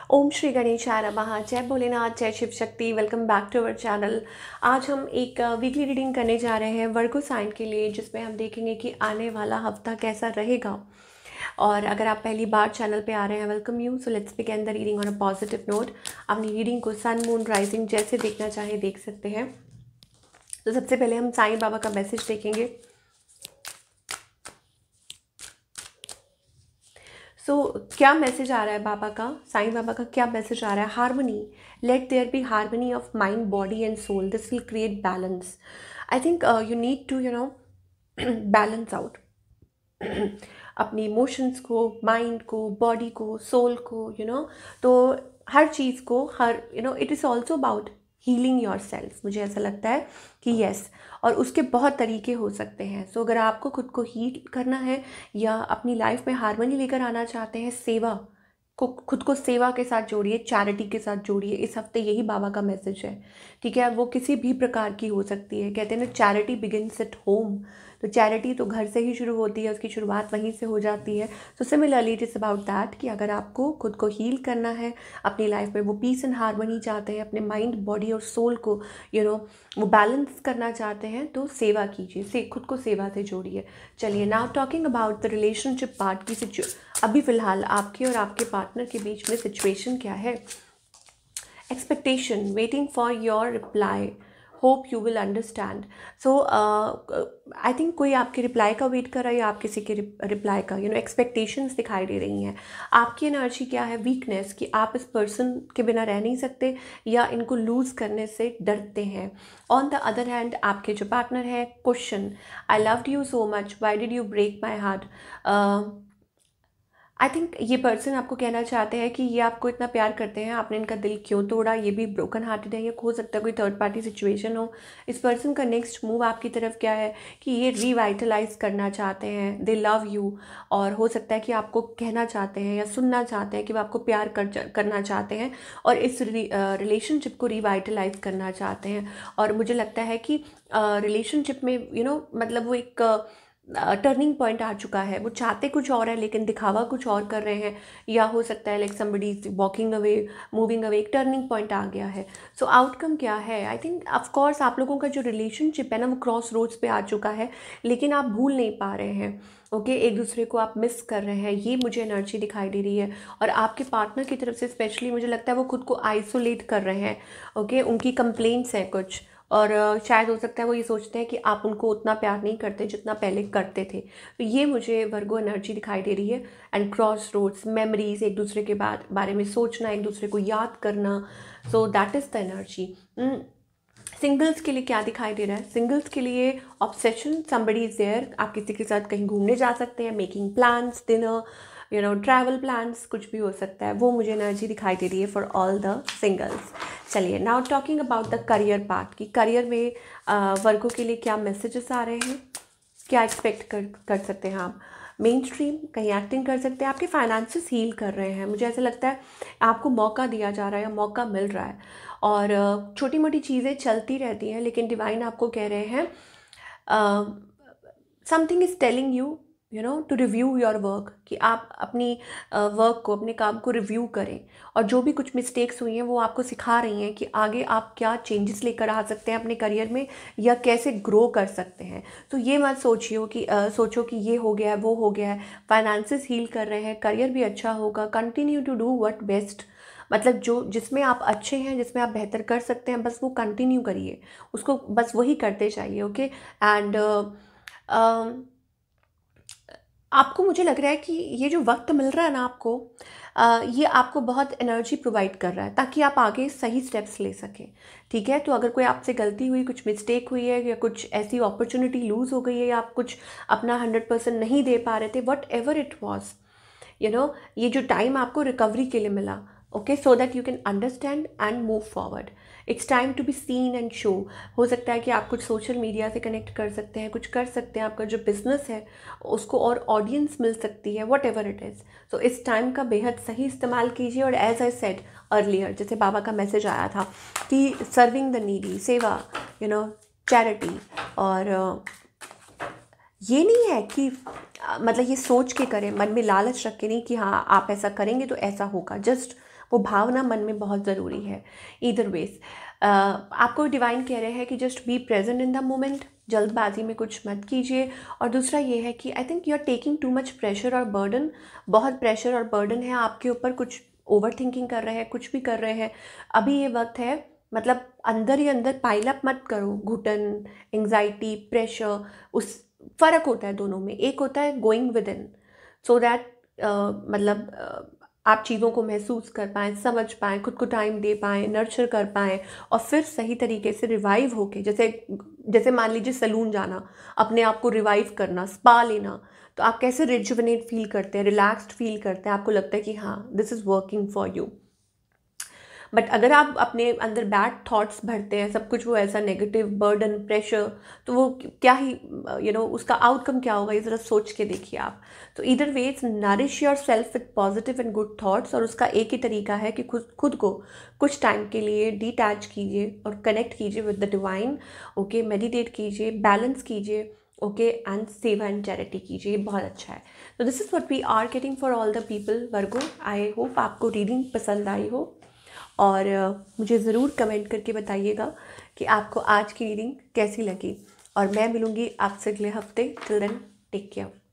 ओम श्री गणेशाय नमः। जय भोलेनाथ, जय Shiv Shakti. Welcome back to our channel. आज हम एक वीकली रीडिंग करने जा रहे हैं वर्गो साइन के लिए, जिसमें हम देखेंगे कि आने वाला हफ्ता कैसा रहेगा। और अगर आप पहली बार चैनल पे आ रहे हैं, welcome you. So let's begin the reading on a positive note. अपनी रीडिंग को सन, मून, राइजिंग जैसे देखना चाहे देख सकते हैं। तो सबसे पहले हम साईं बाबा का मैसेज देखेंगे। क्या मैसेज आ रहा है बाबा का, साईं बाबा का क्या मैसेज आ रहा है? Harmony, let there be harmony of mind, body and soul. This will create balance. I think you need to balance out अपनी इमोशंस को, माइंड को, बॉडी को, सोल को, तो हर चीज़ को, हर it is also about healing yourself. मुझे ऐसा लगता है कि यस, और उसके बहुत तरीके हो सकते हैं। सो अगर आपको खुद को हील करना है या अपनी लाइफ में हार्मनी लेकर आना चाहते हैं, सेवा को, खुद को सेवा के साथ जोड़िए, चैरिटी के साथ जोड़िए। इस हफ्ते यही बाबा का मैसेज है, ठीक है। वो किसी भी प्रकार की हो सकती है। कहते हैं ना, चैरिटी बिगिन्स एट होम। तो चैरिटी तो घर से ही शुरू होती है, उसकी शुरुआत वहीं से हो जाती है। तो similarly it is about that कि अगर आपको खुद को हील करना है अपनी लाइफ में, वो पीस एंड हार्मनी चाहते हैं, अपने माइंड, बॉडी और सोल को वो बैलेंस करना चाहते हैं, तो सेवा कीजिए, खुद को सेवा से जोड़िए। चलिए, now talking about the relationship part की अभी फ़िलहाल आपके और आपके पार्टनर के बीच में सिचुएशन क्या है? Expectation, waiting for your reply, hope you will understand. So I think कोई आपके रिप्लाई का वेट कर रहा है या आप किसी के रिप्लाई का, एक्सपेक्टेशंस दिखाई दे रही हैं। आपकी एनर्जी क्या है? वीकनेस, कि आप इस पर्सन के बिना रह नहीं सकते या इनको लूज़ करने से डरते हैं। ऑन द अदर हैंड, आपके जो पार्टनर है, question, I loved you so much, why did you break my heart. I think ये पर्सन आपको कहना चाहते हैं कि ये आपको इतना प्यार करते हैं, आपने इनका दिल क्यों तोड़ा। ये भी ब्रोकन हार्टेड है, या हो सकता है कोई थर्ड पार्टी सिचुएशन हो। इस पर्सन का नेक्स्ट मूव आपकी तरफ क्या है कि ये रिवाइटलाइज करना चाहते हैं, दे लव यू। और हो सकता है कि आपको कहना चाहते हैं या सुनना चाहते हैं कि वो आपको प्यार करना चाहते हैं और इस रिलेशनशिप को रिवाइटलाइज करना चाहते हैं। और मुझे लगता है कि रिलेशनशिप में मतलब वो एक टर्निंग पॉइंट आ चुका है। वो चाहते कुछ और है लेकिन दिखावा कुछ और कर रहे हैं, या हो सकता है like somebody is walking away, moving away. एक टर्निंग पॉइंट आ गया है। सो आउटकम क्या है? आई थिंक ऑफकोर्स आप लोगों का जो रिलेशनशिप है ना, वो क्रॉस रोड्स पे आ चुका है, लेकिन आप भूल नहीं पा रहे हैं। ओके, एक दूसरे को आप मिस कर रहे हैं, ये मुझे एनर्जी दिखाई दे रही है। और आपके पार्टनर की तरफ से स्पेशली मुझे लगता है वो खुद को आइसोलेट कर रहे हैं। ओके, उनकी कंप्लेंट्स हैं कुछ, और शायद हो सकता है वो ये सोचते हैं कि आप उनको उतना प्यार नहीं करते जितना पहले करते थे। तो ये मुझे वर्गो एनर्जी दिखाई दे रही है। एंड क्रॉस रोड्स, मेमोरीज, एक दूसरे के बारे में सोचना, एक दूसरे को याद करना। So that is the energy. Singles के लिए क्या दिखाई दे रहा है? सिंगल्स के लिए ऑब्सेशन, समबडी इज देयर। आप किसी के साथ कहीं घूमने जा सकते हैं, making plans, dinner, travel plans, कुछ भी हो सकता है। वो मुझे एनर्जी दिखाई दे रही है फॉर ऑल द सिंगल्स। चलिए, now talking about the career part, की करियर में वर्गों के लिए क्या मैसेजेस आ रहे हैं, क्या एक्सपेक्ट कर सकते हैं आप? मेन स्ट्रीम, कहीं एक्टिंग कर सकते हैं। आपके फाइनेंसेस हील कर रहे हैं। मुझे ऐसा लगता है आपको मौका दिया जा रहा है या मौका मिल रहा है। और छोटी मोटी चीज़ें चलती रहती हैं, लेकिन डिवाइन आपको कह रहे हैं something is telling you to review your work, कि आप अपनी वर्क को, अपने काम को रिव्यू करें। और जो भी कुछ मिस्टेक्स हुई हैं वो आपको सिखा रही हैं कि आगे आप क्या चेंजेस लेकर आ सकते हैं अपने करियर में, या कैसे ग्रो कर सकते हैं। तो ये मत सोचो कि ये हो गया है, वो हो गया है। फाइनेंसेस हील कर रहे हैं, करियर भी अच्छा होगा। Continue to do what best, मतलब जो जिसमें आप अच्छे हैं, जिसमें आप बेहतर कर सकते हैं, बस वो कंटिन्यू करिए, उसको बस वही करते जाइए। ओके, एंड आपको, मुझे लग रहा है कि ये जो वक्त मिल रहा है ना आपको, ये आपको बहुत एनर्जी प्रोवाइड कर रहा है ताकि आप आगे सही स्टेप्स ले सकें, ठीक है। तो अगर कोई आपसे गलती हुई, कुछ मिस्टेक हुई है, या कुछ ऐसी अपॉर्चुनिटी लूज़ हो गई है, या आप कुछ अपना 100% नहीं दे पा रहे थे, वट एवर इट वॉज, ये जो टाइम आपको रिकवरी के लिए मिला, okay, so that you can understand and move forward. It's time to be seen and show. हो सकता है कि आप कुछ सोशल मीडिया से कनेक्ट कर सकते हैं, कुछ कर सकते हैं, आपका जो बिजनेस है उसको और ऑडियंस मिल सकती है, वट एवर इट इज़। सो इस टाइम का बेहद सही इस्तेमाल कीजिए। और एज आई सेड अर्लियर, जैसे बाबा का मैसेज आया था कि सर्विंग द नीडी, सेवा, चैरिटी। और ये नहीं है कि मतलब ये सोच के करें, मन में लालच रख के नहीं कि हाँ आप ऐसा करेंगे तो ऐसा होगा। जस्ट वो भावना मन में बहुत ज़रूरी है। ईदर वेज आपको डिवाइन कह रहे हैं कि just be present in the moment, जल्दबाजी में कुछ मत कीजिए। और दूसरा ये है कि I think you are taking too much pressure और बर्डन, बहुत प्रेशर और बर्डन है आपके ऊपर, कुछ ओवर थिंकिंग कर रहे हैं, कुछ भी कर रहे हैं। अभी ये वक्त है, मतलब अंदर ही अंदर पाइल अप मत करो, घुटन, एंग्जाइटी, प्रेशर। उस फ़र्क होता है दोनों में। एक होता है going with in, so that मतलब आप चीज़ों को महसूस कर पाएँ, समझ पाएँ, खुद को टाइम दे पाएँ, नर्चर कर पाएँ, और फिर सही तरीके से रिवाइव होके, जैसे जैसे मान लीजिए सैलून जाना, अपने आप को रिवाइव करना, स्पा लेना, तो आप कैसे रिजुविनेट फील करते हैं, रिलैक्स्ड फील करते हैं, आपको लगता है कि हाँ this is working for you. But अगर आप अपने अंदर बैड थॉट्स भरते हैं, सब कुछ वो ऐसा नेगेटिव, बर्डन, प्रेशर, तो वो क्या ही उसका आउटकम क्या होगा, ये ज़रा सोच के देखिए आप। तो either ways nourish yourself with positive and good thoughts, और उसका एक ही तरीका है कि खुद को कुछ टाइम के लिए डिटैच कीजिए और कनेक्ट कीजिए with the divine. Okay, meditate कीजिए, बैलेंस कीजिए, ओके, एंड सेवा एंड चैरिटी कीजिए, ये बहुत अच्छा है। तो this is what we are getting for all the people Virgo. I hope आपको रीडिंग पसंद आई हो, और मुझे ज़रूर कमेंट करके बताइएगा कि आपको आज की रीडिंग कैसी लगी। और मैं मिलूँगी आपसे अगले हफ्ते। Till then take care.